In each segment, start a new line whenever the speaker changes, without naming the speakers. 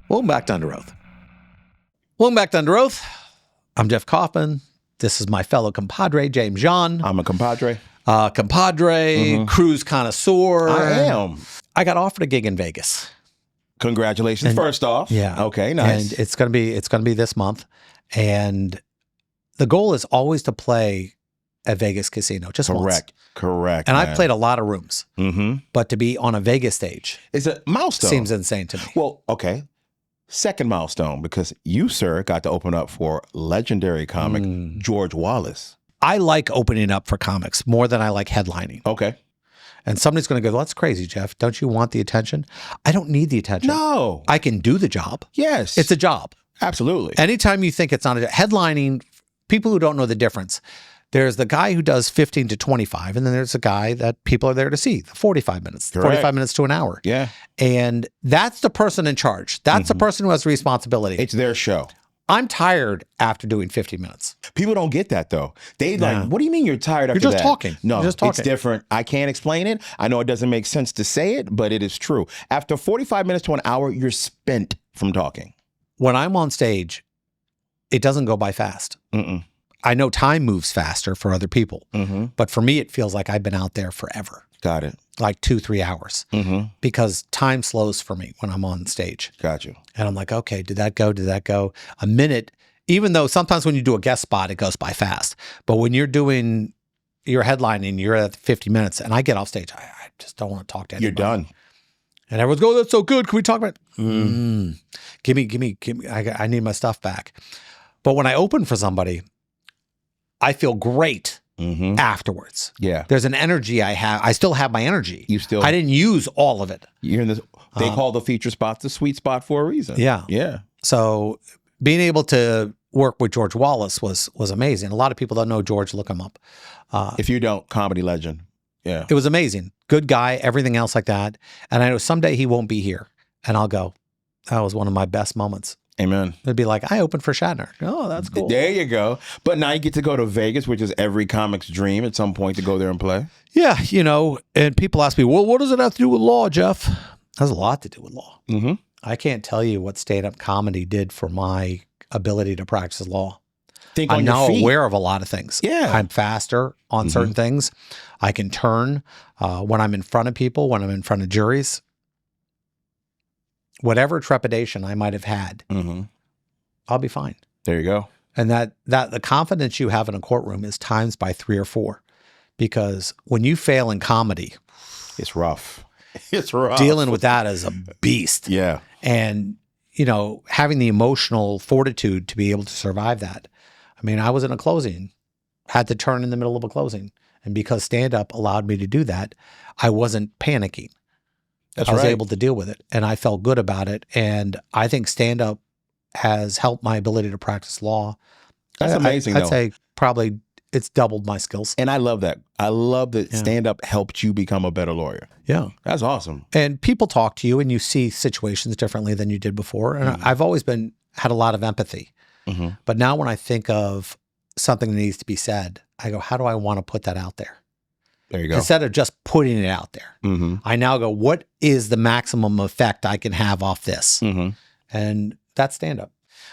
Welcome back to Under Oath. Welcome back to Under Oath. I'm Jeff Kaufman. This is my fellow compadre, James John.
I'm a compadre.
Cruise connoisseur.
I am.
I got offered a gig in Vegas.
Congratulations, first off.
Yeah.
Okay, nice.
And it's gonna be this month. And the goal is always to play at Vegas Casino, just once.
Correct.
And I've played a lot of rooms.
Mm-hmm.
But to be on a Vegas stage
is a milestone.
Seems insane to me.
Well, okay. Second milestone, because you, sir, got to open up for legendary comic George Wallace.
I like opening up for comics more than I like headlining.
Okay.
And somebody's going to go, well, that's crazy, Jeff. Don't you want the attention? I don't need the attention.
No.
I can do the job.
Yes.
It's a job.
Absolutely.
Anytime you think it's not headlining, people who don't know the difference, there's the guy who does 15 to 25, and then there's a guy that people are there to see, 45 minutes,
Correct.
45 minutes to an hour.
Yeah.
And that's the person in charge. That's the person who has the responsibility.
It's their show.
I'm tired after doing 50 minutes.
People don't get that, though. They like, what do you mean you're tired after that?
You're just talking.
No,
You're just talking.
It's different. I can't explain it. I know it doesn't make sense to say it, but it is true. After 45 minutes to an hour, you're spent from talking.
When I'm on stage, it doesn't go by fast.
Mm-mm.
I know time moves faster for other people, but for me, it feels like I've been out there forever.
Got it.
Like 2-3 hours, because time slows for me when I'm on stage.
Got you.
And I'm like, okay, did that go? Did that go? A minute, even though sometimes when you do a guest spot, it goes by fast. But when you're headlining, you're at 50 minutes, and I get off stage, I just don't want to talk to anybody.
You're done.
And everyone's going, that's so good. Can we talk about it? Give me. I need my stuff back. But when I open for somebody, I feel great afterwards.
Yeah.
There's an energy I have. I still have my energy. I didn't use all of it.
You're in this. They call the feature spot the sweet spot for a reason.
Yeah.
Yeah.
So being able to work with George Wallace was amazing. A lot of people don't know George. Look him up.
If you don't, comedy legend. Yeah.
It was amazing. Good guy, everything else like that. And I know someday he won't be here. And I'll go, that was one of my best moments.
Amen.
It'd be like, I opened for Shatner. Oh, that's cool.
There you go. But now you get to go to Vegas, which is every comic's dream at some point to go there and play.
Yeah, and people ask me, well, what does it have to do with law, Jeff? It has a lot to do with law. I can't tell you what stand-up comedy did for my ability to practice law. I'm now aware of a lot of things.
Yeah.
I'm faster on certain things. I can turn when I'm in front of people, when I'm in front of juries. Whatever trepidation I might have had, I'll be fine.
There you go.
And that the confidence you have in a courtroom is times by 3 or 4, because when you fail in comedy,
it's rough. It's rough.
Dealing with that is a beast.
Yeah.
And, having the emotional fortitude to be able to survive that. I mean, I was in a closing, had to turn in the middle of a closing. And because stand-up allowed me to do that, I wasn't panicking. I was able to deal with it, and I felt good about it. And I think stand-up has helped my ability to practice law.
That's amazing,
I'd say probably it's doubled my skills.
And I love that. I love that stand-up helped you become a better lawyer.
Yeah.
That's awesome.
And people talk to you, and you see situations differently than you did before. And I've always had a lot of empathy. But now when I think of something that needs to be said, I go, how do I want to put that out there?
There you go.
Instead of just putting it out there, I now go, what is the maximum effect I can have off this? And that's stand-up.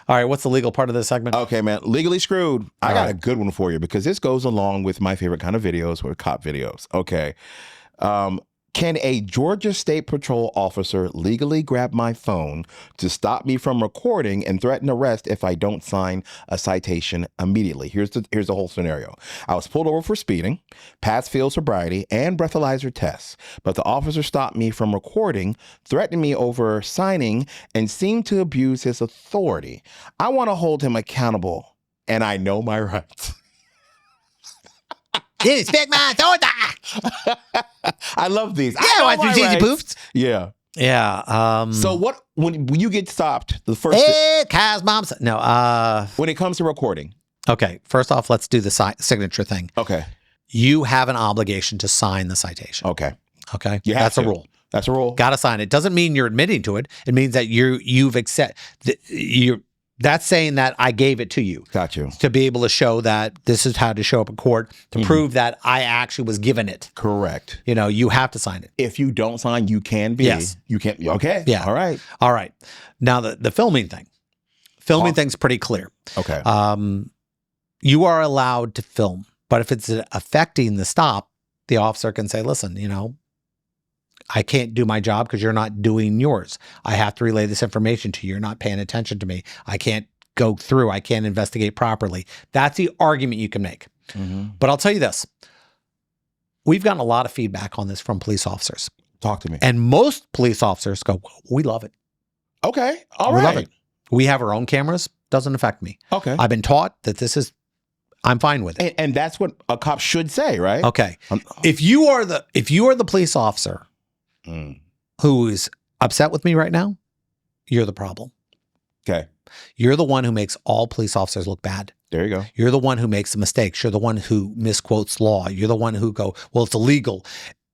All right, what's the legal part of this segment?
Okay, man. Legally Screwed. I got a good one for you, because this goes along with my favorite kind of videos, or cop videos. Okay. Can a Georgia State Patrol officer legally grab my phone to stop me from recording and threaten arrest if I don't sign a citation immediately? Here's the whole scenario. I was pulled over for speeding, passed field sobriety, and breathalyzer tests, but the officer stopped me from recording, threatened me over signing, and seemed to abuse his authority. I want to hold him accountable, and I know my rights.
Respect my authority.
I love these.
Yeah, I want to poofs.
Yeah.
Yeah.
So when you get stopped, the first
Kaz moms. No.
When it comes to recording.
Okay. First off, let's do the signature thing.
Okay.
You have an obligation to sign the citation.
Okay.
Okay.
That's
a rule.
That's a rule.
Got to sign it. Doesn't mean you're admitting to it. It means that you've accepted. That's saying that I gave it to you.
Got you.
To be able to show that this is how to show up in court, to prove that I actually was given it.
Correct.
You have to sign it.
If you don't sign, you can be.
Yes.
You can't. Okay.
Yeah.
All right.
All right. Now, the filming thing. Filming thing's pretty clear.
Okay.
You are allowed to film, but if it's affecting the stop, the officer can say, listen, I can't do my job because you're not doing yours. I have to relay this information to you. You're not paying attention to me. I can't go through. I can't investigate properly. That's the argument you can make. But I'll tell you this. We've gotten a lot of feedback on this from police officers.
Talk to me.
And most police officers go, we love it.
Okay. All
we
right.
love it. We have our own cameras. Doesn't affect me.
Okay.
I've been taught that I'm fine with it.
And that's what a cop should say, right?
Okay. If you are the police officer who is upset with me right now, you're the problem.
Okay.
You're the one who makes all police officers look bad.
There you go.
You're the one who makes the mistakes. You're the one who misquotes law. You're the one who go, well, it's illegal.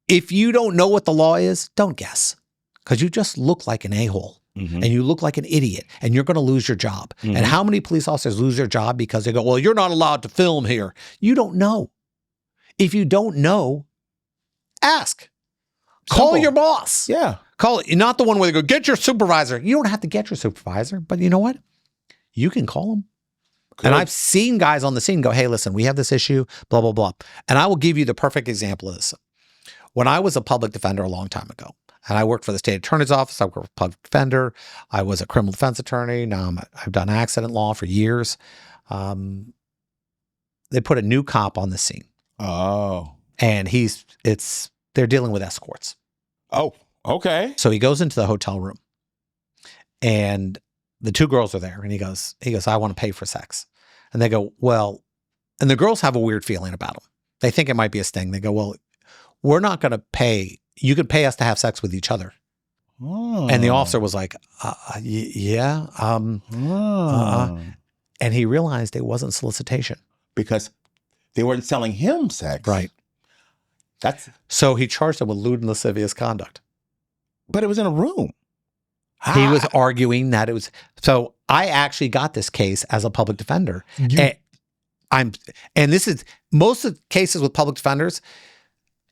If you don't know what the law is, don't guess, because you just look like an a-hole and you look like an idiot and you're going to lose your job. And how many police officers lose their job because they go, well, you're not allowed to film here. You don't know. If you don't know, ask. Call your boss.
Yeah.
Call it. You're not the one where they go, get your supervisor. You don't have to get your supervisor, but you know what? You can call them. Good. And I've seen guys on the scene go, hey, listen, we have this issue, blah, blah, blah. And I will give you the perfect example of this. When I was a public defender a long time ago, and I worked for the state attorney's office, I worked for a public defender, I was a criminal defense attorney. Now I've done accident law for years. They put a new cop on the scene.
Oh.
And they're dealing with escorts.
Oh, okay.
So he goes into the hotel room and the two girls are there and he goes, I want to pay for sex. And they go, well, and the girls have a weird feeling about him. They think it might be a sting. They go, well, we're not going to pay. You could pay us to have sex with each other. Oh. And the officer was like, yeah. And he realized it wasn't solicitation. Because
they weren't selling him sex.
Right. So he charged him with lewd and lascivious conduct.
But it was in a room.
He was arguing that it was. So I actually got this case as a public defender. And this is most of the cases with public defenders,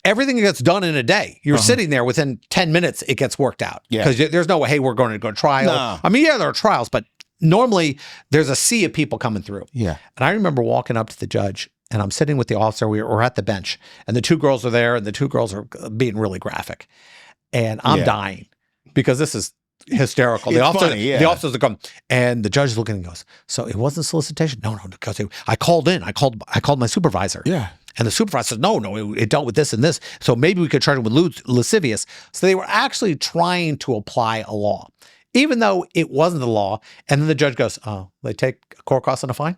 everything gets done in a day. You're sitting there within 10 minutes, it gets worked out. Because there's no way, hey, we're going to go to trial. No. I mean, yeah, there are trials, but normally there's a sea of people coming through.
Yeah.
And I remember walking up to the judge and I'm sitting with the officer. We're at the bench and the two girls are there and the two girls are being really graphic. And I'm dying because this is hysterical. The officers are going, and the judge is looking and goes, so it wasn't solicitation? No, because I called in. I called my supervisor. Yeah. And the supervisor said, no, it dealt with this and this. So maybe we could charge him with lewd, lascivious. So they were actually trying to apply a law, even though it wasn't the law. And then the judge goes, oh, they take a court cost and a fine?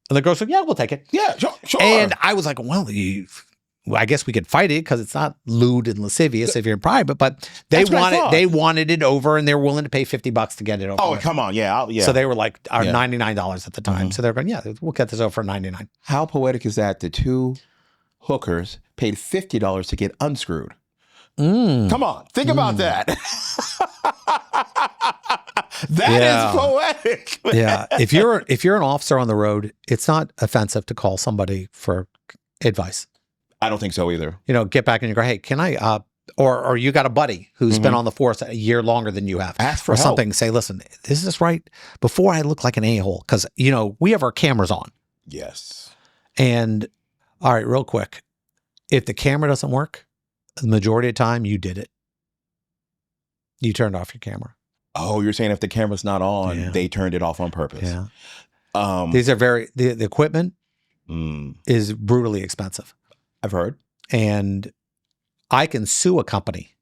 And the girl said, yeah, we'll take it.
Yeah, sure.
And I was like, well, I guess we could fight it because it's not lewd and lascivious if you're in private, but they wanted it over and they were willing to pay $50 to get it over.
Oh, come on. Yeah.
So they were like $99 at the time. So they're going, yeah, we'll get this over for $99.
How poetic is that? The two hookers paid $50 to get unscrewed. Come on. Think about that. That is poetic.
Yeah. If you're an officer on the road, it's not offensive to call somebody for advice.
I don't think so either.
Get back and you go, hey, can I, or you got a buddy who's been on the force a year longer than you have.
Ask for
or
help.
Something. Say, listen, is this right? Before I look like an a-hole, because, we have our cameras on.
Yes.
And all right, real quick. If the camera doesn't work, the majority of the time you did it. You turned off your camera.
Oh, you're saying if the camera's not on, they turned it off on purpose.
Yeah. These are the equipment is brutally expensive.
I've heard.
And I can sue a company.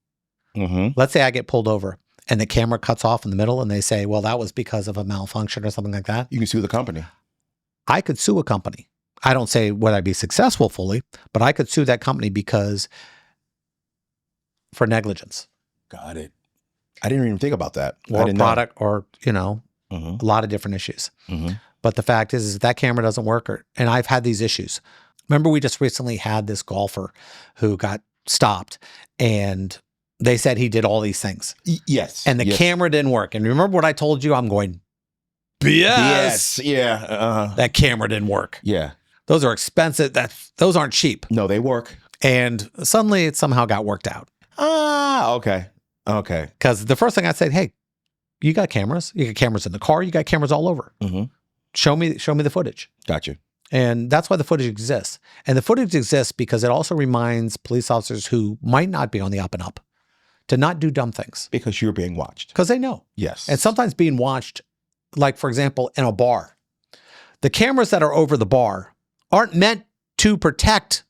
Let's say I get pulled over and the camera cuts off in the middle and they say, well, that was because of a malfunction or something like that.
You can sue the company.
I could sue a company. I don't say would I be successful fully, but I could sue that company for negligence.
Got it. I didn't even think about that.
Or product or, a lot of different issues. But the fact is that camera doesn't work and I've had these issues. Remember, we just recently had this golfer who got stopped and they said he did all these things.
Yes.
And the camera didn't work. And remember what I told you? I'm going, BS.
Yes. Yeah.
That camera didn't work.
Yeah.
Those are expensive. Those aren't cheap.
No, they work.
And suddenly it somehow got worked out.
Ah, okay. Okay.
Because the first thing I said, hey, you got cameras. You got cameras in the car. You got cameras all over.
Mm-hmm.
Show me the footage.
Gotcha.
And that's why the footage exists. And the footage exists because it also reminds police officers who might not be on the up and up to not do dumb things.
Because you're being watched.
Because they know.
Yes.
And sometimes being watched, like, for example, in a bar. The cameras that are over the bar aren't meant to protect.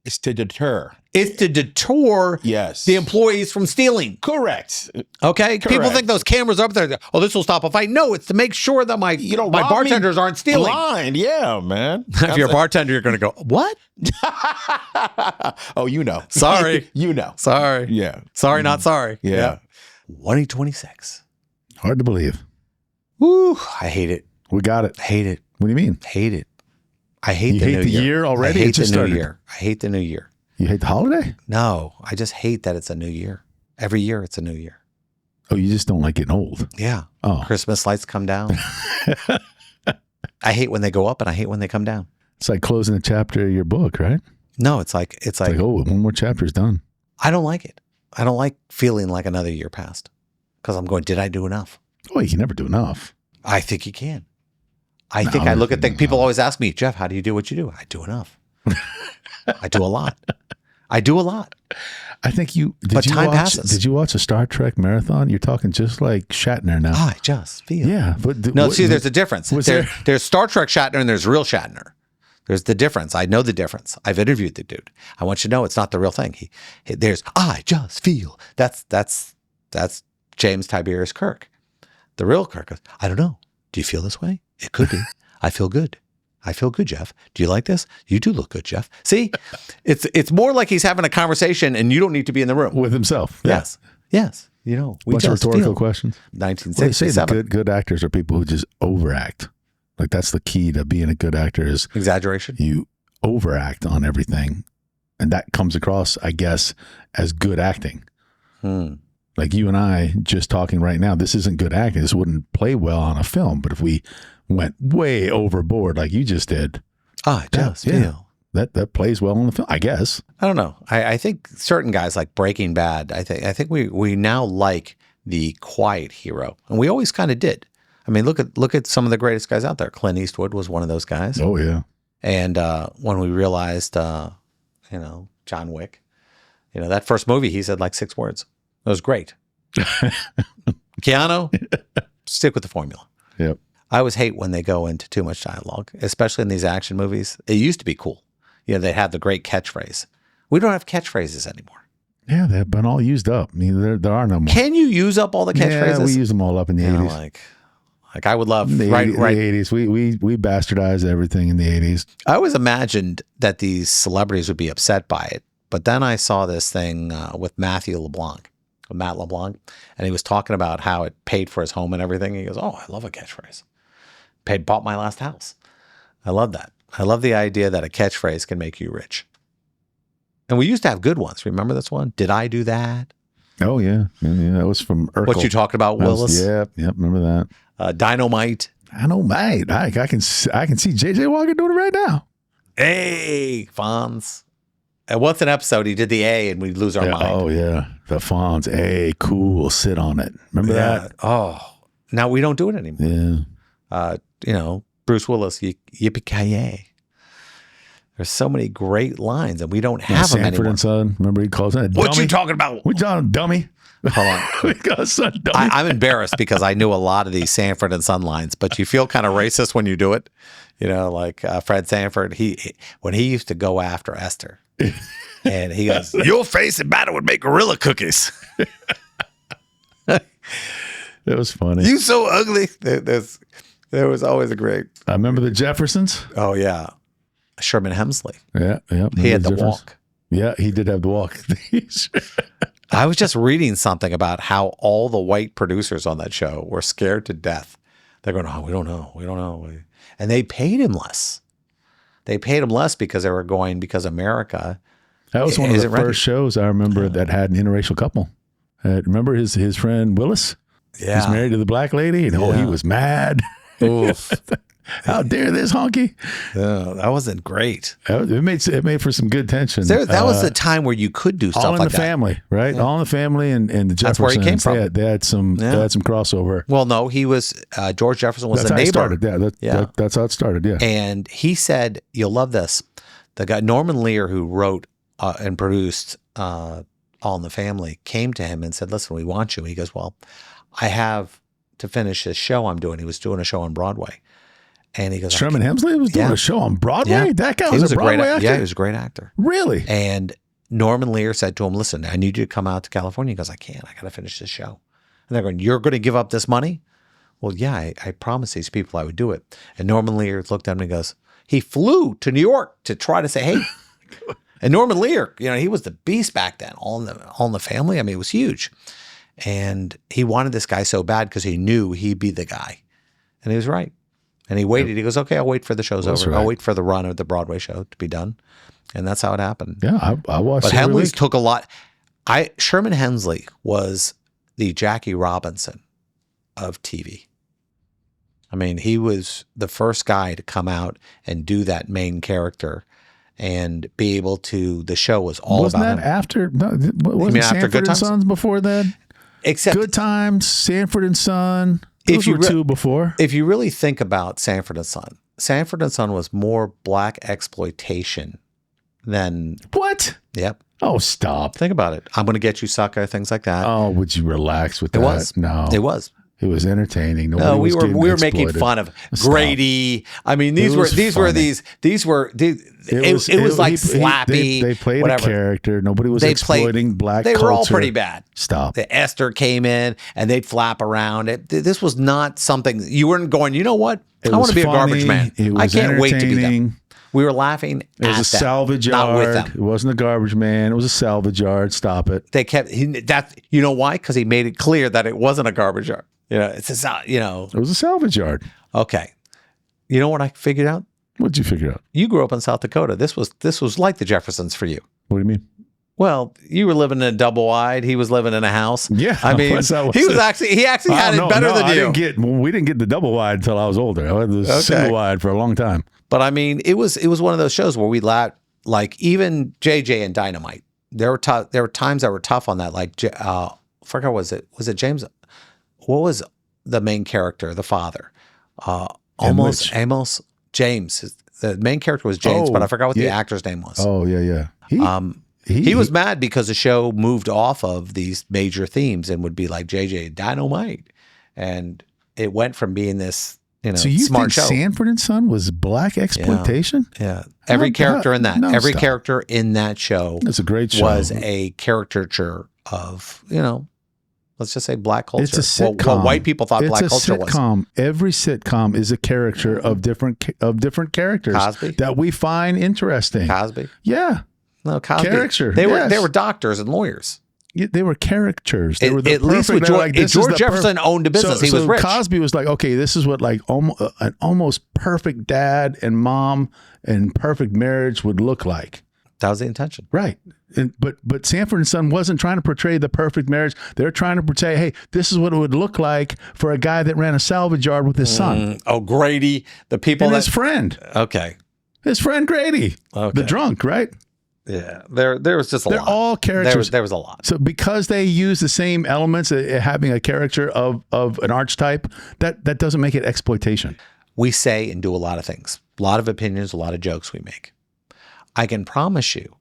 It's to deter.
It's to deter
Yes.
the employees from stealing.
Correct.
Okay? People
Correct.
think those cameras are up there. Oh, this will stop a fight. No, it's to make sure that my
rob
bartenders
me
aren't stealing.
blind. Yeah, man.
If you're a bartender, you're going to go, what?
Oh, you know.
Sorry.
You know.
Sorry.
Yeah.
Sorry, not sorry.
Yeah.
2026.
Hard to believe.
Woo. I hate it.
We got it.
Hate it.
What do you mean?
Hate it. I hate
You
the
hate
new
the
year.
year already?
I
It
hate the
just
new
started.
year. I hate the new year.
You hate the holiday?
No, I just hate that it's a new year. Every year it's a new year.
Oh, you just don't like getting old.
Yeah.
Oh,
Christmas lights come down. I hate when they go up and I hate when they come down.
it's like closing a chapter of your book, right?
No, it's like
It's like, oh, one more chapter is done.
I don't like it. I don't like feeling like another year passed because I'm going, did I do enough?
Oh, you can never do enough.
I think you can. I
No,
think I look at things.
no.
People always ask me, Jeff, how do you do what you do? I do enough. I do a lot. I do a lot.
I think you did.
But
you
time
watch,
passes.
Did you watch a Star Trek marathon? You're talking just like Shatner now.
I just feel.
Yeah, but
No, see, there's a difference.
was there-
There's Star Trek Shatner and there's real Shatner. There's the difference. I know the difference. I've interviewed the dude. I want you to know it's not the real thing. There's I just feel. That's James Tiberius Kirk. The real Kirk goes, I don't know. Do you feel this way? It could be. I feel good. I feel good, Jeff. Do you like this? You do look good, Jeff. See, it's more like he's having a conversation and you don't need to be in the room.
with himself. Yeah.
Yes. Yes. You know, we
Bunch of
just
rhetorical
feel.
questions. Well, they say that
1967.
good actors are people who just overact. Like that's the key to being a good actor is
Exaggeration.
you overact on everything, and that comes across, I guess, as good acting. Like you and I just talking right now, this isn't good acting. This wouldn't play well on a film. But if we went way overboard, like you just did,
I just
yeah.
feel.
that plays well on the film, I guess.
I don't know. I think certain guys like Breaking Bad. I think we now like the quiet hero, and we always kind of did. I mean, look at some of the greatest guys out there. Clint Eastwood was one of those guys.
Oh yeah,
And when we realized, John Wick, that first movie, he said like 6 words. It was great. Keanu, stick with the formula.
yep.
I always hate when they go into too much dialogue, especially in these action movies. It used to be cool. They had the great catchphrase. We don't have catchphrases anymore.
Yeah, they've been all used up. I mean, there are no more.
Can you use up all the catchphrases?
Yeah, we use them all up in the 80s.
Like I would love
The
right.
80s. We bastardized everything in the 80s.
I always imagined that these celebrities would be upset by it, but then I saw this thing with Matt LeBlanc, and he was talking about how it paid for his home and everything. He goes, "Oh, I love a catchphrase. Bought my last house. I love that. I love the idea that a catchphrase can make you rich." And we used to have good ones. Remember this one? Did I do that?
Oh yeah, that was from Urkel.
What you talking about,
That was-
Willis?
Yep, remember that.
Dynamite.
I know, mate. I can see JJ Walker doing it right now.
Hey, Fonz. And once an episode, he did the A, and we'd lose our mind.
Oh yeah, the Fonz. Hey, cool. Sit on it. Remember that?
Oh, now we don't do it anymore.
Yeah.
Bruce Willis, yippee-ki-yay. There's so many great lines, and we don't have them
Sanford
anymore.
and Son. Remember he calls that
What
dummy?
you talking about?
We John dummy.
Hold on.
We got a son dummy.
I'm embarrassed because I knew a lot of these Sanford and Son lines, but you feel kind of racist when you do it. Like Fred Sanford, when he used to go after Esther, and he goes, "Your face and batter would make gorilla cookies."
It was funny.
You so ugly. There was always a great.
I remember the Jeffersons.
Oh yeah, Sherman Hemsley.
Yeah.
He had the walk.
Yeah, he did have the walk.
I was just reading something about how all the white producers on that show were scared to death. They're going, "Oh, we don't know," and they paid him less. They paid him less because America.
That was one of the
Is it ready?
first shows I remember that had an interracial couple. Remember his friend Willis?
Yeah.
He's married to the black lady, and he was mad.
Oof.
How dare this honky?
Yeah, that wasn't great.
It made for some good tension.
That was the time where you could do stuff
all in
like
the
that.
family, right?
Yeah.
All in the family, and the Jeffersons.
That's where he came from.
They had some crossover.
Well, no, he was George Jefferson was
That's
a
how it
neighbor.
started. Yeah, that's how it started. Yeah,
And he said, "You'll love this." The guy Norman Lear, who wrote and produced All in the Family, came to him and said, "Listen, we want you." He goes, "Well, I have to finish this show I'm doing." He was doing a show on Broadway. And he goes,
Sherman Hemsley was doing a show on Broadway?
Yeah.
That guy was a Broadway actor?
Yeah, he was a great actor.
Really?
And Norman Lear said to him, "Listen, I need you to come out to California." He goes, "I can't. I got to finish this show." And they're going, "You're going to give up this money?" Well, yeah, I promised these people I would do it. And Norman Lear looked at him and goes, he flew to New York to try to say, "Hey." And Norman Lear, he was the beast back then, All in the Family. I mean, it was huge. And he wanted this guy so bad because he knew he'd be the guy. And he was right. And he waited. He goes, "Okay, I'll wait for the show's over.
Right.
I'll wait for the run of the Broadway show to be done." And that's how it happened.
Yeah, I watched
But
it every
Hemsley
week.
took a lot. Sherman Hemsley was the Jackie Robinson of TV. I mean, he was the first guy to come out and do that main character and be able to. The show was all
Wasn't
about
that
him.
after? No, wasn't
after
Sanford
Good
and
Times?
Sons before that?
Except
Good Times, Sanford and Son. Those
If you
were
re-
two before.
if you really think about Sanford and Son, Sanford and Son was more black exploitation than.
What?
Yep.
Oh, stop.
Think about it. I'm going to get you, sucker. Things like that.
Oh, would you relax with that?
It was.
No.
It was.
It was entertaining. Nobody
No,
was
we were
getting
making
exploited.
fun of
Stop.
Grady. I mean,
It was
it was like Slappy.
They played
whatever.
a character. Nobody was exploiting black
They
culture.
were all pretty bad.
Stop.
The Esther came in and they'd flap around. This was not something you weren't going, "You know what?
It
I want
was
to be
funny.
a garbage man.
It was
I can't wait to be them."
entertaining.
We were laughing
It was
at
a salvage
them, not with
yard.
them.
It wasn't a garbage man. It was a salvage yard. Stop it.
They kept you know why? Because he made it clear that it wasn't a garbage yard. It's a
It was a salvage yard.
Okay. You know what I figured out?
What'd you figure out?
You grew up in South Dakota. This was like the Jeffersons for you.
What do you mean?
Well, you were living in a double wide. He was living in a house.
Yeah,
I mean, he actually had it better than you.
We didn't get the double wide until I was older. I had the single wide for a long time.
But I mean, it was one of those shows where we laughed. Like even JJ and Dynamite, there were times that were tough on that. Like I forgot, was it James? What was the main character, the father? Amos James. The main character was James, but I forgot what the actor's name was.
Oh yeah.
He was mad because the show moved off of these major themes and would be like JJ Dynamite, and it went from being this
so you
smart
think
show.
Sanford and Son was black exploitation?
Yeah. Every character in that, character in that show,
That's a great show.
was a caricature of let's just say black culture.
It's a sitcom.
What white people thought black culture was.
Every sitcom is a caricature of different characters
Cosby?
that we find interesting.
Cosby.
Yeah.
No, Cosby.
Caricature,
They
yes.
were doctors and lawyers.
Yeah, they were caricatures. They were
At least with George Jefferson owned a business. He was rich.
Cosby was like, okay, this is what like an almost perfect dad and mom and perfect marriage would look like.
That was the intention.
Right. But Sanford and Son wasn't trying to portray the perfect marriage. They're trying to portray, hey, this is what it would look like for a guy that ran a salvage yard with his son.
Oh, Grady, the people
And
that
his friend.
Okay.
His friend Grady.
Okay.
The drunk, right?
Yeah. There was just a lot.
They're all characters.
There was a lot.
So because they use the same elements, having a character of an archetype, that doesn't make it exploitation.
We say and do a lot of things, a lot of opinions, a lot of jokes we make. I can promise you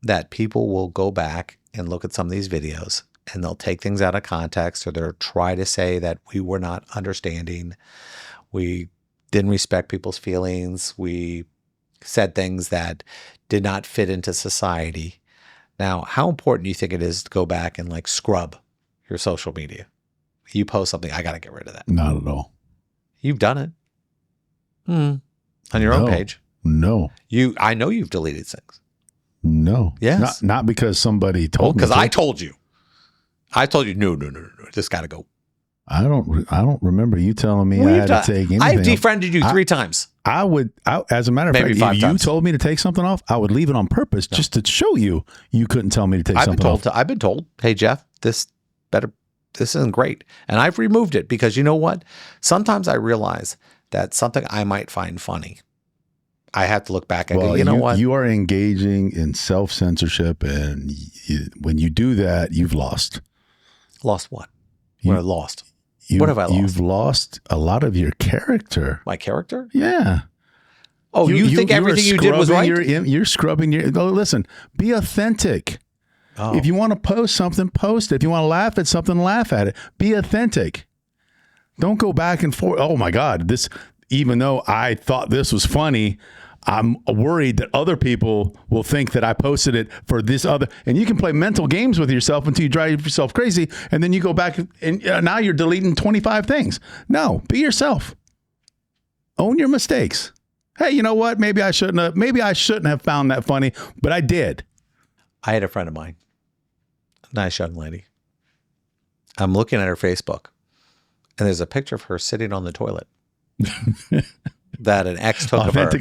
that people will go back and look at some of these videos and they'll take things out of context, or they'll try to say that we were not understanding. We didn't respect people's feelings. We said things that did not fit into society. Now, how important do you think it is to go back and like scrub your social media? You post something, I got to get rid of that.
Not at all.
You've done it. On your own page.
No.
I know you've deleted things.
No.
Yes.
Not because somebody told me.
Because I told you. I told you, no, this got to go.
I don't remember you telling me I had to take anything.
I've defriended you 3 times.
As a matter of
Maybe
fact,
5
if
times.
you told me to take something off, I would leave it on purpose just to show you couldn't tell me to take something off.
I've been told, hey, Jeff, this better this isn't great. And I've removed it because you know what? Sometimes I realize that something I might find funny, I have to look back and go, you know what?
You are engaging in self-censorship, and when you do that, you've lost.
Lost what? What have I lost? What have I lost?
You've lost a lot of your character.
My character?
Yeah.
Oh, you think everything you did was right?
You're scrubbing your... Oh, listen, be authentic. Oh. If you want to post something, post it. If you want to laugh at something, laugh at it. Be authentic. Don't go back and forth. Oh, my God. Even though I thought this was funny, I'm worried that other people will think that I posted it for this other. And you can play mental games with yourself until you drive yourself crazy. And then you go back and now you're deleting 25 things. No, be yourself. Own your mistakes. Hey, you know what? Maybe I shouldn't have found that funny, but I did.
I had a friend of mine, a nice young lady. I'm looking at her Facebook, and there's a picture of her sitting on the toilet. That an ex took of her.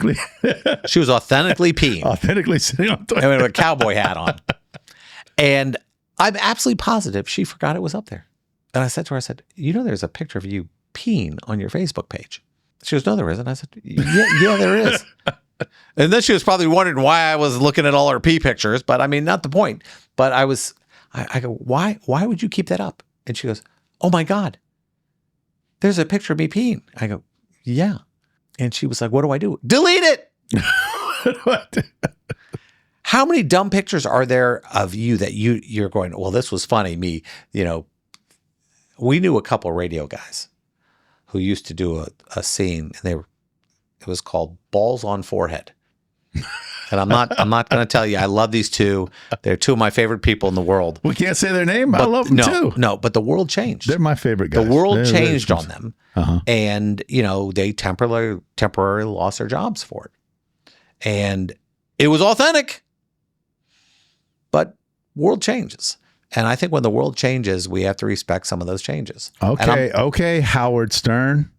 She was authentically peeing.
Authentically sitting on the toilet.
And with a cowboy hat on. And I'm absolutely positive she forgot it was up there. And I said to her, you know, there's a picture of you peeing on your Facebook page. She goes, no, there isn't. I said, yeah, there is. And then she was probably wondering why I was looking at all her pee pictures, but I mean, not the point. But I go, why would you keep that up? And she goes, oh my God, there's a picture of me peeing. I go, yeah. And she was like, what do I do? Delete it. How many dumb pictures are there of you that you're going, well, this was funny. Me, you know, we knew a couple of radio guys who used to do a scene, and it was called Balls on Forehead. And I'm not going to tell you, I love these two. They're two of my favorite people in the world.
We can't say their name. I love them too.
No, but the world changed.
They're my favorite guys.
The world changed on them. And, you know, they temporarily lost their jobs for it. And it was authentic. But world changes. And I think when the world changes, we have to respect some of those changes.
Okay, Howard Stern.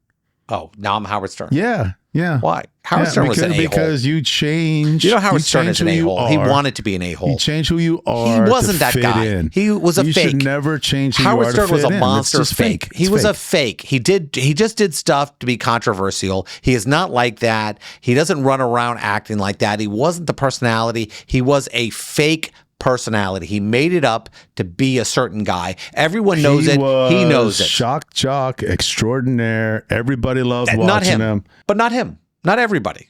Oh, now I'm Howard Stern.
Yeah.
Why? Howard Stern was an a-hole.
Because you changed.
You know Howard Stern is an a-hole. He wanted to be an a-hole.
You changed who you are.
He wasn't that guy.
In.
He was a
you
fake.
You should never change who
Howard
you are
Stern
to
was
fit
a
in.
monster fake. He was a fake. He just did stuff to be controversial. He is not like that. He doesn't run around acting like that. He wasn't the personality. He was a fake personality. He made it up to be a certain guy. Everyone knows it. He knows it.
Shock jock extraordinaire. Everybody loves watching him.
But not him. Not everybody.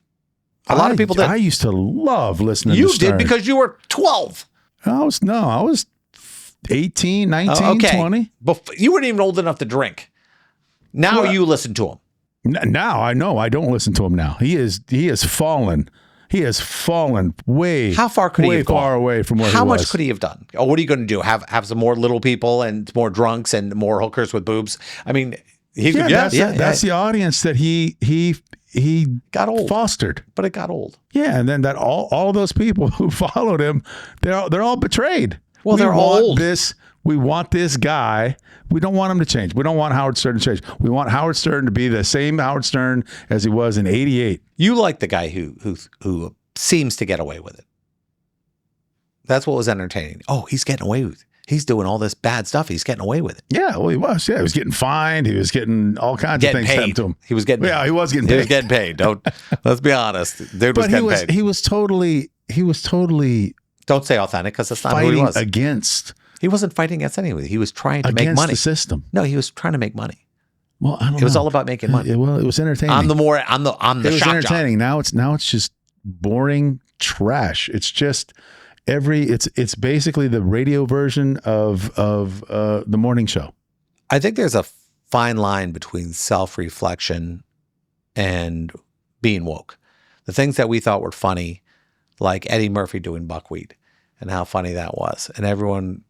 A lot of people did.
I used to love listening to Stern.
You did because you were 12.
I was 18, 19, 20.
You weren't even old enough to drink. Now you listen to him.
Now I know I don't listen to him now. He has fallen. He has fallen way.
How far could he have gone?
Way far away from where he was.
How much could he have done? Oh, what are you going to do? Have some more little people and more drunks and more hookers with boobs? I mean,
that's the audience that he
got old,
fostered,
but it got old.
Yeah, and then that all those people who followed him, they're all betrayed.
Well, they're old.
We want this guy. We don't want him to change. We don't want Howard Stern to change. We want Howard Stern to be the same Howard Stern as he was in '88.
You like the guy who seems to get away with it. That's what was entertaining. Oh, he's getting away with it. He's doing all this bad stuff. He's getting away with it.
Yeah, well, he was. Yeah, he was getting fined. He was getting all kinds of things happened to him.
He was getting.
Yeah, he was getting paid.
He was getting paid. Let's be honest. Dude was getting paid.
He was totally.
Don't say authentic because that's not who he was.
Against.
He wasn't fighting against anyone. He was trying to make money.
Against the system.
No, he was trying to make money.
Well, I don't know.
It was all about making money.
Well, it was entertaining.
I'm the
It was
shock
entertaining.
jock.
Now it's just boring trash. It's just it's basically the radio version of the morning show.
I think there's a fine line between self-reflection and being woke. The things that we thought were funny, like Eddie Murphy doing buckwheat and how funny that was, and everyone,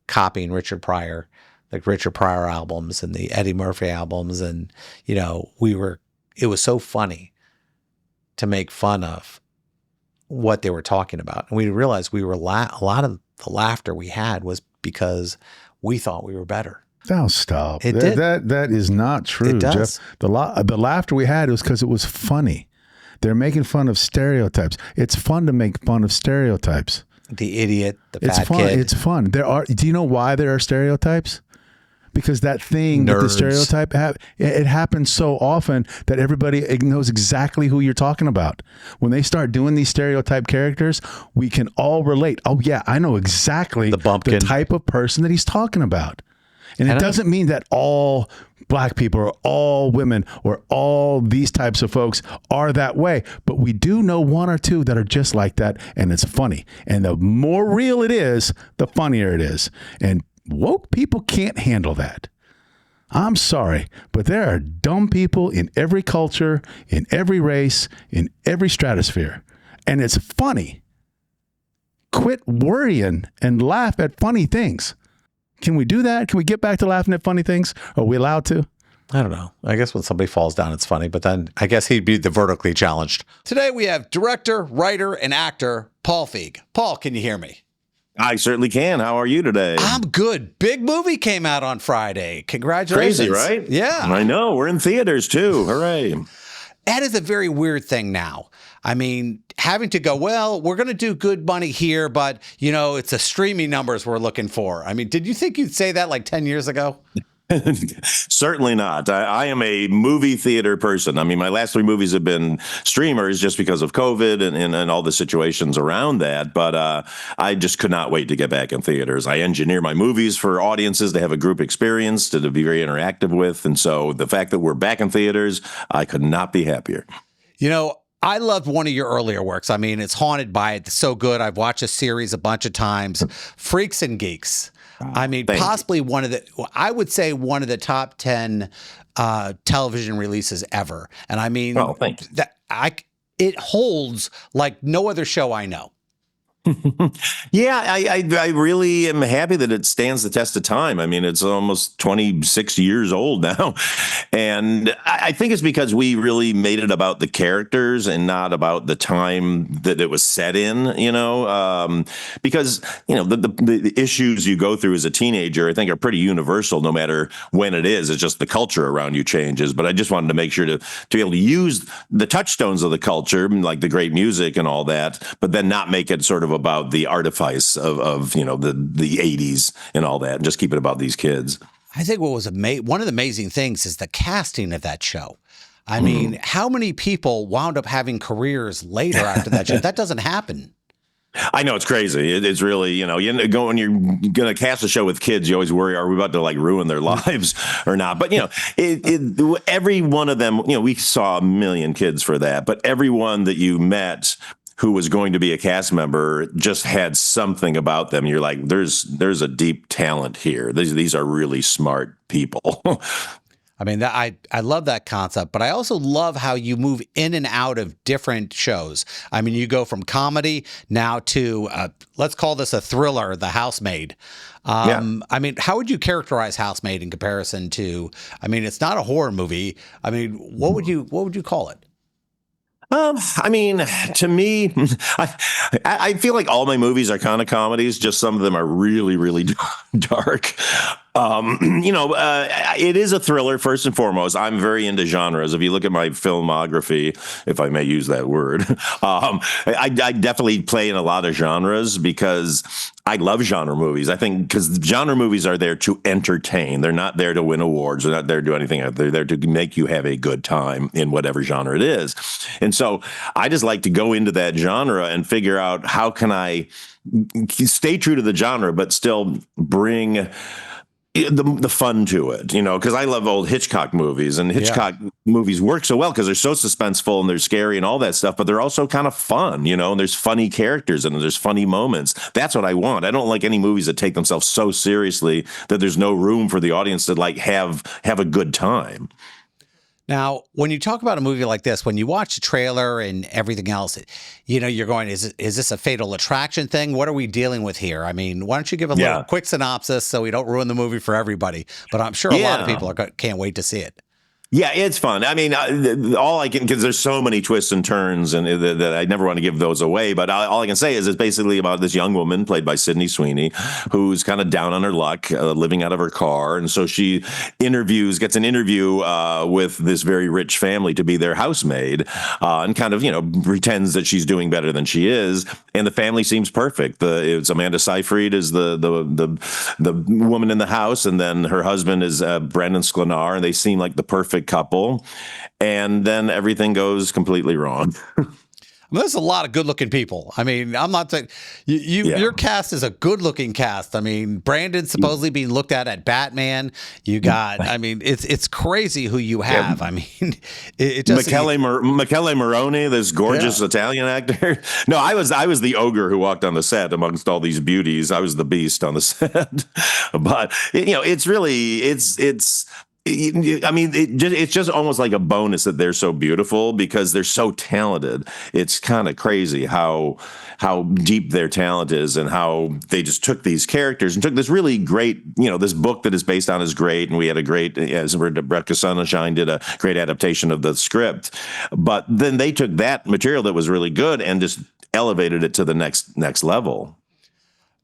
copying Richard Pryor, like Richard Pryor albums and the Eddie Murphy albums, and it was so funny to make fun of what they were talking about. And we realized a lot of the laughter we had was because we thought we were better.
Oh, stop.
It did.
That is not true,
it does.
Jeff. The laughter we had was because it was funny. They're making fun of stereotypes. It's fun to make fun of stereotypes.
The idiot, the
it's
fat
fun.
kid.
It's fun. Do you know why there are stereotypes? because that thing that the
Nerds.
stereotype it happens so often that everybody knows exactly who you're talking about. When they start doing these stereotype characters, we can all relate. Oh yeah, I know exactly
The bumpkin.
the type of person that he's talking about. And it doesn't mean that all black people or all women or all these types of folks are that way. But we do know one or two that are just like that. And it's funny. And the more real it is, the funnier it is. And woke people can't handle that. I'm sorry, but there are dumb people in every culture, in every race, in every stratosphere. And it's funny. Quit worrying and laugh at funny things. Can we do that? Can we get back to laughing at funny things? Are we allowed to?
I don't know. I guess when somebody falls down, it's funny, but then I guess he'd be the vertically challenged. Today we have director, writer, and actor Paul Feig. Paul, can you hear me?
I certainly can. How are you today?
I'm good. Big movie came out on Friday. Congratulations.
Crazy, right?
Yeah.
I know. We're in theaters too. Hooray.
That is a very weird thing now. I mean, having to go, well, we're going to do good money here, but, you know, it's the streaming numbers we're looking for. I mean, did you think you'd say that like 10 years ago?
Certainly not. I am a movie theater person. I mean, my last 3 movies have been streamers just because of COVID and all the situations around that. But I just could not wait to get back in theaters. I engineer my movies for audiences to have a group experience, to be very interactive with. And so the fact that we're back in theaters, I could not be happier.
You know, I loved one of your earlier works. I mean, it's Haunted by It. It's so good. I've watched the series a bunch of times. Freaks and Geeks. I mean, possibly one of the, I would say one of the top 10 television releases ever. And I mean, it holds like no other show I know.
Yeah, I really am happy that it stands the test of time. I mean, it's almost 26 years old now. And I think it's because we really made it about the characters and not about the time that it was set in, you know, because, you know, the issues you go through as a teenager, I think, are pretty universal no matter when it is. It's just the culture around you changes. But I just wanted to make sure to be able to use the touchstones of the culture, like the great music and all that, but then not make it sort of about the artifice of you know, the 80s and all that, and just keep it about these kids.
I think what was one of the amazing things is the casting of that show. I mean, how many people wound up having careers later after that show? That doesn't happen.
I know, it's crazy. It's really, you know, when you're going to cast a show with kids, you always worry, are we about to like ruin their lives or not? But, you know, every one of them, you know, we saw a million kids for that, but everyone that you met who was going to be a cast member just had something about them. You're like, there's a deep talent here. These are really smart people.
I mean, I love that concept, but I also love how you move in and out of different shows. I mean, you go from comedy now to, let's call this a thriller, The Housemaid. I mean, how would you characterize Housemaid in comparison to, I mean, it's not a horror movie. I mean, what would you call it?
I mean, to me, I feel like all my movies are kind of comedies. Just some of them are really, really dark. You know, it is a thriller first and foremost. I'm very into genres. If you look at my filmography, if I may use that word, I definitely play in a lot of genres because I love genre movies. I think because genre movies are there to entertain. They're not there to win awards. They're not there to do anything. They're there to make you have a good time in whatever genre it is. And so I just like to go into that genre and figure out how can I stay true to the genre, but still bring the fun to it, you know, because I love old Hitchcock movies, and Hitchcock movies work so well because they're so suspenseful and they're scary and all that stuff, but they're also kind of fun, you know, and there's funny characters and there's funny moments. That's what I want. I don't like any movies that take themselves so seriously that there's no room for the audience to like have a good time.
Now, when you talk about a movie like this, when you watch the trailer and everything else, you know, you're going, is this a Fatal Attraction thing? What are we dealing with here? I mean, why don't you give a little quick synopsis so we don't ruin the movie for everybody? But I'm sure a lot of people can't wait to see it.
Yeah, it's fun. I mean, all I can, because there's so many twists and turns, and that I never want to give those away. But all I can say is it's basically about this young woman played by Sydney Sweeney, who's kind of down on her luck, living out of her car, and so she gets an interview with this very rich family to be their housemaid, and kind of pretends that she's doing better than she is, and the family seems perfect. It's Amanda Seyfried is the woman in the house, and then her husband is Brandon Sklenar, and they seem like the perfect couple, and then everything goes completely wrong.
There's a lot of good-looking people. I mean, I'm not saying your cast is a good-looking cast. I mean, Brandon's supposedly being looked at Batman. You got, I mean, it's crazy who you have. I mean, it just
Michele Moroni, this gorgeous Italian actor. No, I was the ogre who walked on the set amongst all these beauties. I was the beast on the set. But it's really I mean, it's just almost like a bonus that they're so beautiful because they're so talented. It's kind of crazy how deep their talent is and how they just took these characters and took this really great, this book that is based on is great. And we had a great, as Rebecca Sunshine did a great adaptation of the script. But then they took that material that was really good and just elevated it to the next level.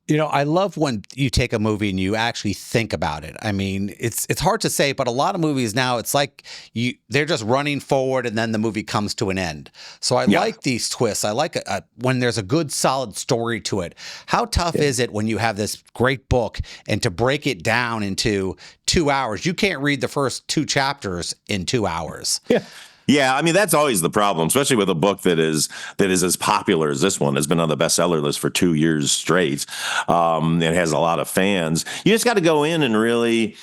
I love when you take a movie and you actually think about it. I mean, it's hard to say, but a lot of movies now, it's like they're just running forward and then the movie comes to an end. So I like these twists. I like when there's a good, solid story to it. How tough is it when you have this great book and to break it down into 2 hours? You can't read the first 2 chapters in 2 hours.
Yeah. Yeah, I mean, that's always the problem, especially with a book that is as popular as this one. Has been on the bestseller list for 2 years straight. It has a lot of fans. You just got to go in and really,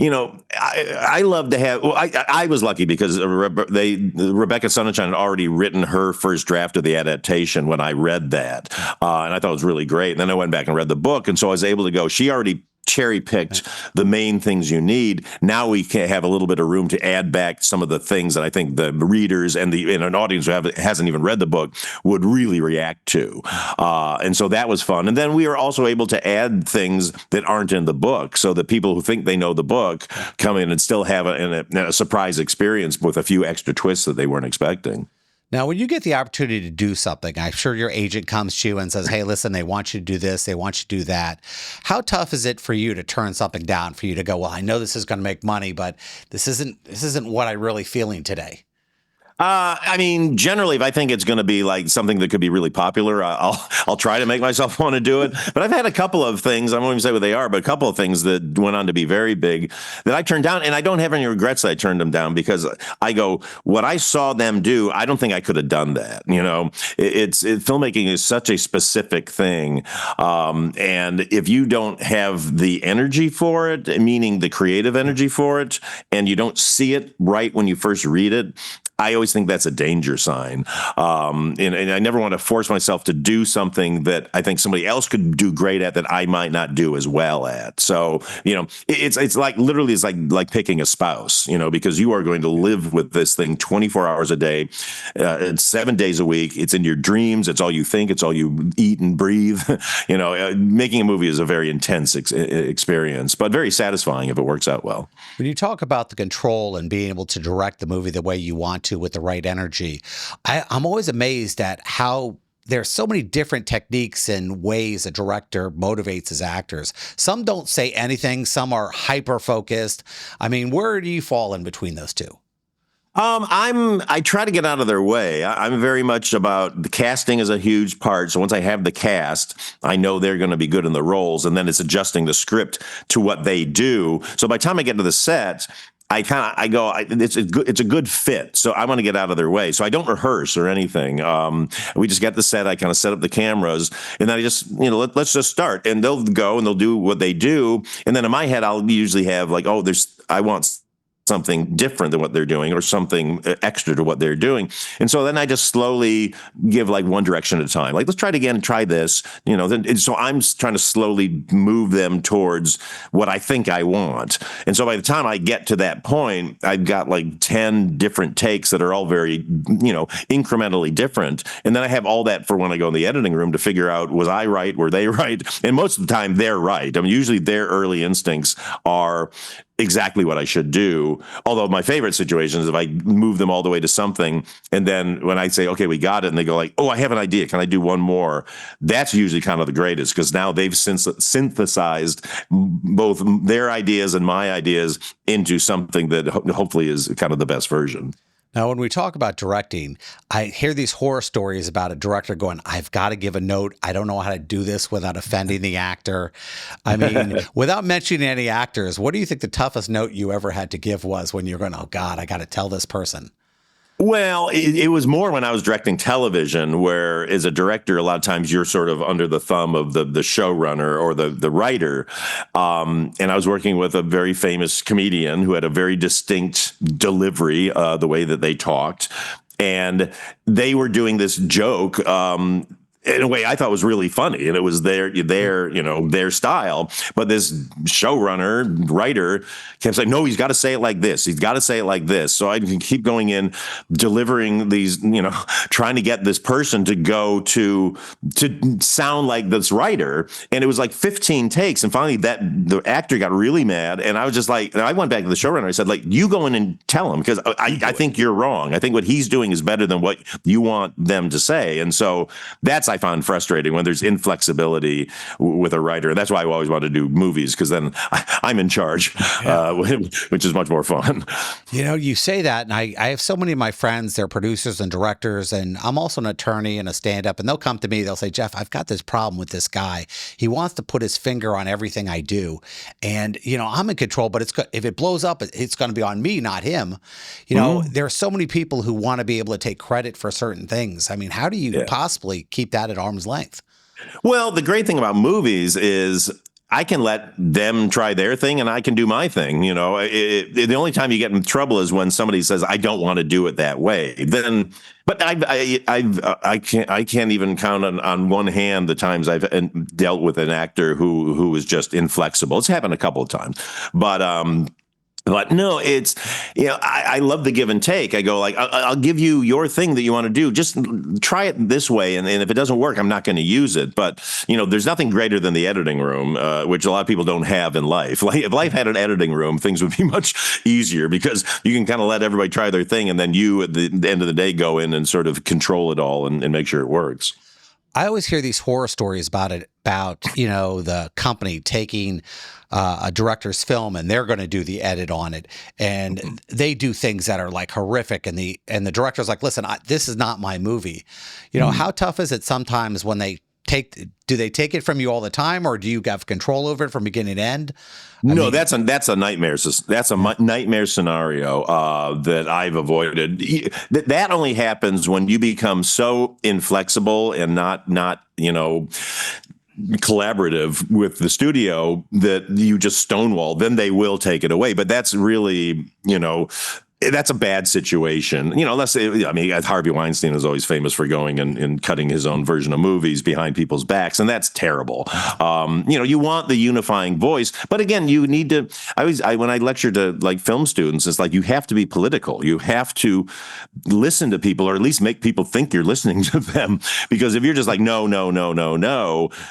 I love to have. Well, I was lucky because Rebecca Sunshine had already written her first draft of the adaptation when I read that, and I thought it was really great. And then I went back and read the book, and so I was able to go. She already cherry picked the main things you need. Now we can have a little bit of room to add back some of the things that I think the readers and an audience who hasn't even read the book would really react to. And so that was fun. And then we were also able to add things that aren't in the book so that people who think they know the book come in and still have a surprise experience with a few extra twists that they weren't expecting.
Now, when you get the opportunity to do something, I'm sure your agent comes to you and says, hey, listen, they want you to do this, they want you to do that. How tough is it for you to turn something down, for you to go, well, I know this is going to make money, but this isn't what I'm really feeling today?
I mean, generally, if I think it's going to be like something that could be really popular, I'll try to make myself want to do it. But I've had a couple of things, I won't even say what they are, but a couple of things that went on to be very big that I turned down. And I don't have any regrets that I turned them down because I go, what I saw them do, I don't think I could have done that. Filmmaking is such a specific thing. And if you don't have the energy for it, meaning the creative energy for it, and you don't see it right when you first read it, I always think that's a danger sign. And I never want to force myself to do something that I think somebody else could do great at that I might not do as well at. So, it's like literally it's like picking a spouse, because you are going to live with this thing 24 hours a day, 7 days a week. It's in your dreams. It's all you think. It's all you eat and breathe. Making a movie is a very intense experience, but very satisfying if it works out well.
When you talk about the control and being able to direct the movie the way you want to with the right energy, I'm always amazed at how there's so many different techniques and ways a director motivates his actors. Some don't say anything. Some are hyper focused. I mean, where do you fall in between those two?
I try to get out of their way. I'm very much about the casting is a huge part. So once I have the cast, I know they're going to be good in the roles, and then it's adjusting the script to what they do. So by the time I get to the set, it's a good fit. So I want to get out of their way. So I don't rehearse or anything. We just get the set. I kind of set up the cameras, and then I just, let's just start. And they'll go and they'll do what they do. And then in my head, I'll usually have like, I want something different than what they're doing or something extra to what they're doing. And so then I just slowly give like one direction at a time. Like, let's try it again, try this, so I'm trying to slowly move them towards what I think I want. And so by the time I get to that point, I've got like 10 different takes that are all very, incrementally different. And then I have all that for when I go in the editing room to figure out, was I right? Were they right? And most of the time they're right. I mean, usually their early instincts are exactly what I should do. Although my favorite situation is if I move them all the way to something, and then when I say, okay, we got it, and they go like, oh, I have an idea. Can I do one more? That's usually kind of the greatest, because now they've synthesized both their ideas and my ideas into something that hopefully is kind of the best version.
Now, when we talk about directing, I hear these horror stories about a director going, I've got to give a note. I don't know how to do this without offending the actor. I mean, without mentioning any actors, what do you think the toughest note you ever had to give was when you're going, oh, God, I got to tell this person?
Well, it was more when I was directing television, where as a director, a lot of times you're sort of under the thumb of the showrunner or the writer. And I was working with a very famous comedian who had a very distinct delivery, the way that they talked. And they were doing this joke, in a way I thought was really funny, and it was their style. But this showrunner, writer kept saying, no, he's got to say it like this. He's got to say it like this. So I can keep going in, delivering these, trying to get this person to go to sound like this writer. And it was like 15 takes. And finally the actor got really mad. And I was just like, and I went back to the showrunner. I said, like, you go in and tell him, because I think you're wrong. I think what he's doing is better than what you want them to say. And so that's, I found frustrating when there's inflexibility with a writer. That's why I always want to do movies, because then I'm in charge, which is much more fun.
You say that, and I have so many of my friends, they're producers and directors, and I'm also an attorney and a stand-up, and they'll come to me, they'll say, Jeff, I've got this problem with this guy. He wants to put his finger on everything I do, and, I'm in control, but if it blows up, it's going to be on me, not him. There are so many people who want to be able to take credit for certain things. I mean, how do you possibly keep that at arm's length?
Well, the great thing about movies is I can let them try their thing and I can do my thing. The only time you get in trouble is when somebody says, I don't want to do it that way. Then, but I can't even count on one hand the times I've dealt with an actor who was just inflexible. It's happened a couple of times, but no, it's, I love the give and take. I go like, I'll give you your thing that you want to do. Just try it this way. And if it doesn't work, I'm not going to use it. But, there's nothing greater than the editing room, which a lot of people don't have in life. Like, if life had an editing room, things would be much easier, because you can kind of let everybody try their thing. And then you, at the end of the day, go in and sort of control it all and make sure it works.
I always hear these horror stories about the company taking a director's film and they're going to do the edit on it, and they do things that are like horrific, and the director's like, listen, this is not my movie. How tough is it sometimes when do they take it from you all the time, or do you have control over it from beginning to end?
That's a nightmare. That's a nightmare scenario that I've avoided. That only happens when you become so inflexible and not collaborative with the studio that you just stonewall. Then they will take it away. But that's really, that's a bad situation. Unless Harvey Weinstein is always famous for going and cutting his own version of movies behind people's backs, and that's terrible. You want the unifying voice, but again, you need to. When I lecture to like film students, it's like you have to be political. You have to listen to people, or at least make people think you're listening to them. Because if you're just like no,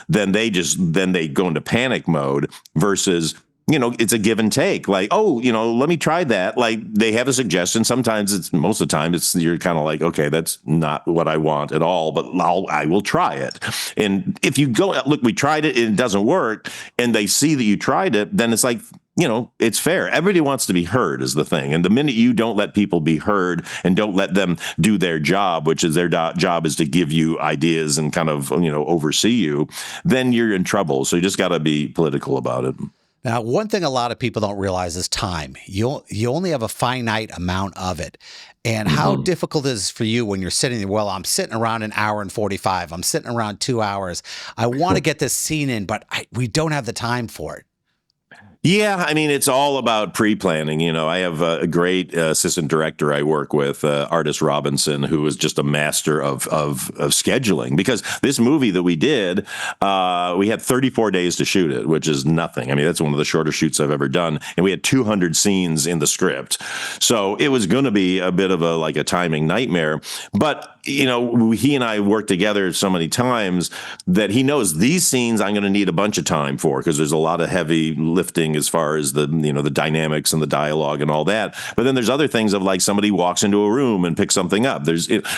then they go into panic mode. Versus, it's a give and take. Like, let me try that. Like, they have a suggestion. Sometimes most of the time you're kind of like, okay, that's not what I want at all, but I will try it. And if you go, look, we tried it and it doesn't work, and they see that you tried it, then it's like, it's fair. Everybody wants to be heard is the thing. And the minute you don't let people be heard and don't let them do their job, which is their job is to give you ideas and kind of, oversee you, then you're in trouble. So you just got to be political about it.
Now, one thing a lot of people don't realize is time. You only have a finite amount of it. And how difficult it is for you when you're sitting there, well, I'm sitting around an hour and 45. I'm sitting around 2 hours. I want to get this scene in, but we don't have the time for it.
Yeah, it's all about pre-planning. I have a great assistant director I work with, Artist Robinson, who is just a master of scheduling. Because this movie that we did, we had 34 days to shoot it, which is nothing. That's one of the shorter shoots I've ever done, and we had 200 scenes in the script. So it was going to be a bit of a timing nightmare. But he and I worked together so many times that he knows these scenes I'm going to need a bunch of time for, because there's a lot of heavy lifting as far as the dynamics and the dialogue and all that. But then there's other things of like somebody walks into a room and picks something up.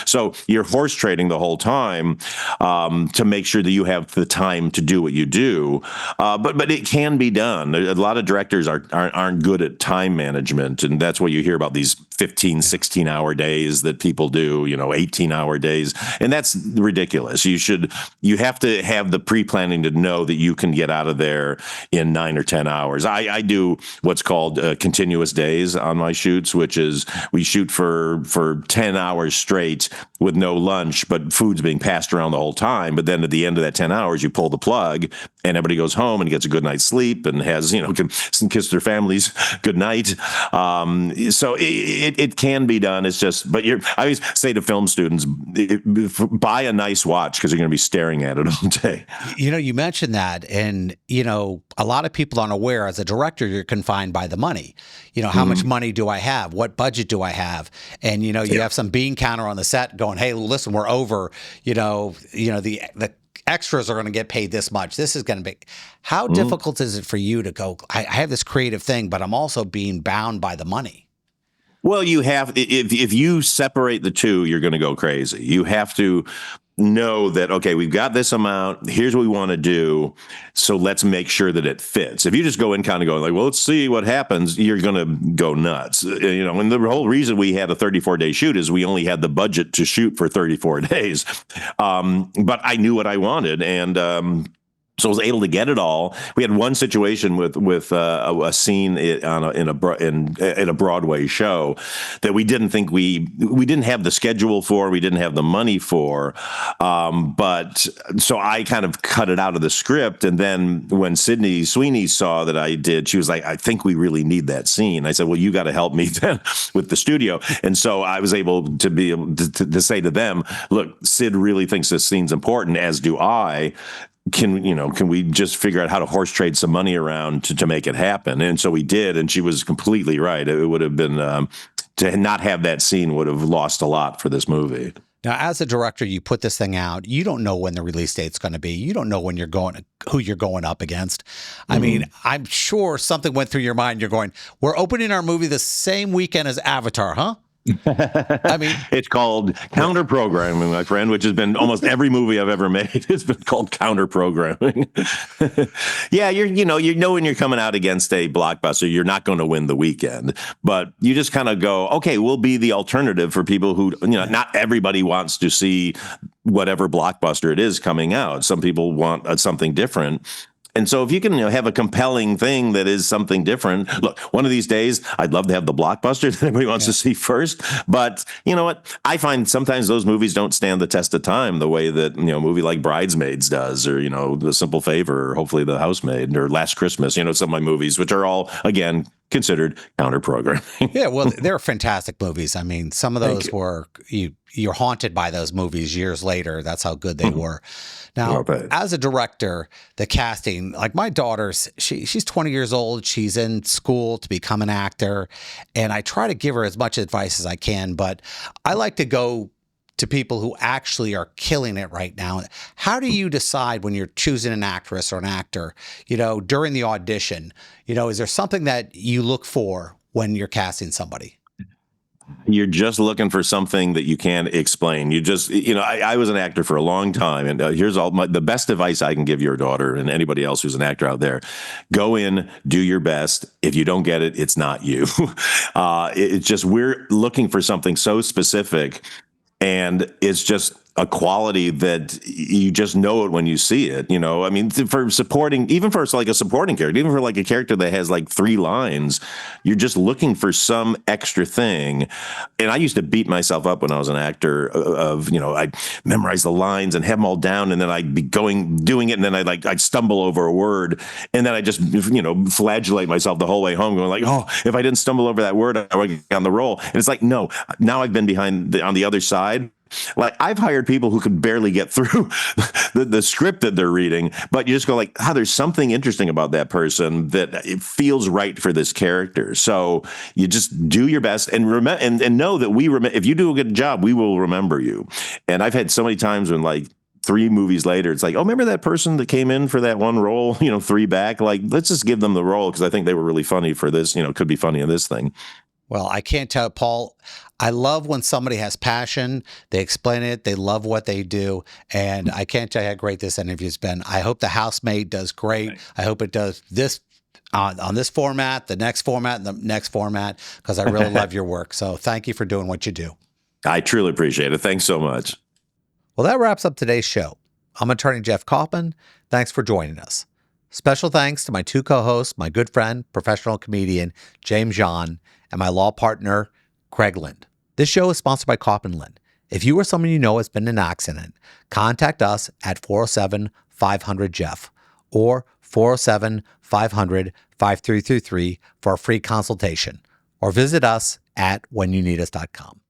So you're horse trading the whole time to make sure that you have the time to do what you do. But it can be done. A lot of directors aren't good at time management, and that's what you hear about these 15, 16-hour days that people do, 18-hour days, and that's ridiculous. You have to have the pre-planning to know that you can get out of there in 9 or 10 hours. I do what's called continuous days on my shoots, which is we shoot for 10 hours straight with no lunch, but food's being passed around the whole time. But then at the end of that 10 hours, you pull the plug and everybody goes home and gets a good night's sleep and has, can kiss their families good night. So it can be done. It's just, but I always say to film students, buy a nice watch because you're going to be staring at it all day.
You mentioned that, and a lot of people aren't aware. As a director, you're confined by the money. How much money do I have? What budget do I have? And you have some bean counter on the set going, "Hey, listen, we're over. The extras are going to get paid this much. This is going to be." How difficult is it for you to go, I have this creative thing, but I'm also being bound by the money?
Well, you have, if you separate the two, you're going to go crazy. You have to know that, okay, we've got this amount, here's what we want to do, so let's make sure that it fits. If you just go in kind of going like, well, let's see what happens, you're going to go nuts. And the whole reason we had a 34-day shoot is we only had the budget to shoot for 34 days. But I knew what I wanted, and so I was able to get it all. We had one situation with a scene in a Broadway show that we didn't think we didn't have the schedule for, we didn't have the money for, but so I kind of cut it out of the script. And then when Sydney Sweeney saw that I did, she was like, "I think we really need that scene." I said, "Well, you got to help me then with the studio." And so I was able to be able to say to them, "Look, Sid really thinks this scene's important, as do I. Can we just figure out how to horse trade some money around to make it happen?" And so we did, and she was completely right. It would have been to not have that scene would have lost a lot for this movie.
Now, as a director, you put this thing out. You don't know when the release date's going to be. You don't know when who you're going up against. I mean, I'm sure something went through your mind. You're going, "We're opening our movie the same weekend as Avatar, huh?" I mean,
it's called counter programming, my friend, which has been almost every movie I've ever made. It's been called counter programming. Yeah, you know when you're coming out against a blockbuster, you're not going to win the weekend, but you just kind of go, okay, we'll be the alternative for people who, not everybody wants to see whatever blockbuster it is coming out. Some people want something different. And so if you can have a compelling thing that is something different, look, one of these days, I'd love to have the blockbuster that everybody wants to see first. But you know what? I find sometimes those movies don't stand the test of time the way that, a movie like Bridesmaids does, or, The Simple Favor, or hopefully The Housemaid, or Last Christmas, some of my movies, which are all, again, considered counter programming.
Yeah, well, they're fantastic movies. I mean, some of those were, you're haunted by those movies years later. That's how good they were. Now, as a director, the casting, like my daughter's, she's 20 years old. She's in school to become an actor. And I try to give her as much advice as I can, but I like to go to people who actually are killing it right now. How do you decide when you're choosing an actress or an actor, during the audition, is there something that you look for when you're casting somebody?
You're just looking for something that you can't explain. You just, I was an actor for a long time, and here's the best advice I can give your daughter and anybody else who's an actor out there: go in, do your best. If you don't get it, it's not you. It's just, we're looking for something so specific, and it's just a quality that you just know it when you see it. I mean, for supporting, even for like a supporting character, even for like a character that has like 3 lines, you're just looking for some extra thing. And I used to beat myself up when I was an actor I'd memorize the lines and have them all down, and then I'd be doing it, and then I'd stumble over a word, and then I just, flagellate myself the whole way home, going like, oh, if I didn't stumble over that word, I would get on the roll. And it's like, no, now I've been on the other side. Like I've hired people who could barely get through the script that they're reading, but you just go like, there's something interesting about that person that it feels right for this character. So you just do your best and remember and know that if you do a good job, we will remember you. And I've had so many times when like 3 movies later, it's like, oh, remember that person that came in for that one role, 3 back? Like, let's just give them the role because I think they were really funny for this, could be funny in this thing.
Well, I can't tell, Paul. I love when somebody has passion. They explain it. They love what they do. And I can't tell you how great this interview's been. I hope the housemaid does great. Right. I hope it does this on this format, the next format, and the next format, because I really love your work. So thank you for doing what you do.
I truly appreciate it. Thanks so much.
Well, that wraps up today's show. I'm attorney Jeff Kaufman. Thanks for joining us. Special thanks to my 2 co-hosts, my good friend, professional comedian James John, and my law partner, Craig Lind. This show is sponsored by Kaufman Lind. If you or someone you know has been in an accident, contact us at 407-500-JEFF or 407-500-5333 for a free consultation, or visit us at whenyounneedus.com.